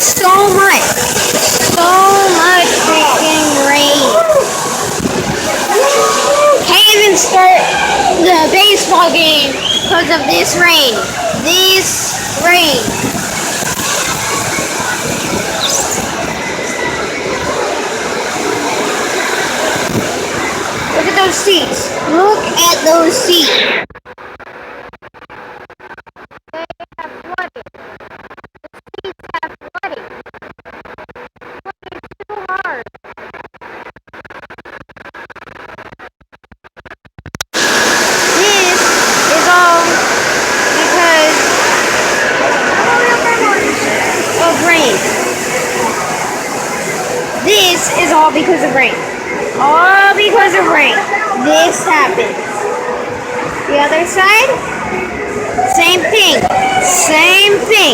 so much. So much freaking rain. Can't even start the baseball game because of this rain. This rain. Look at those seats. Look at those seats. They have flooded. The seats have flooded. Flooded too hard. This is all because of rain. This is all because of rain. All because of rain. This happens. The other side, same thing. Same thing.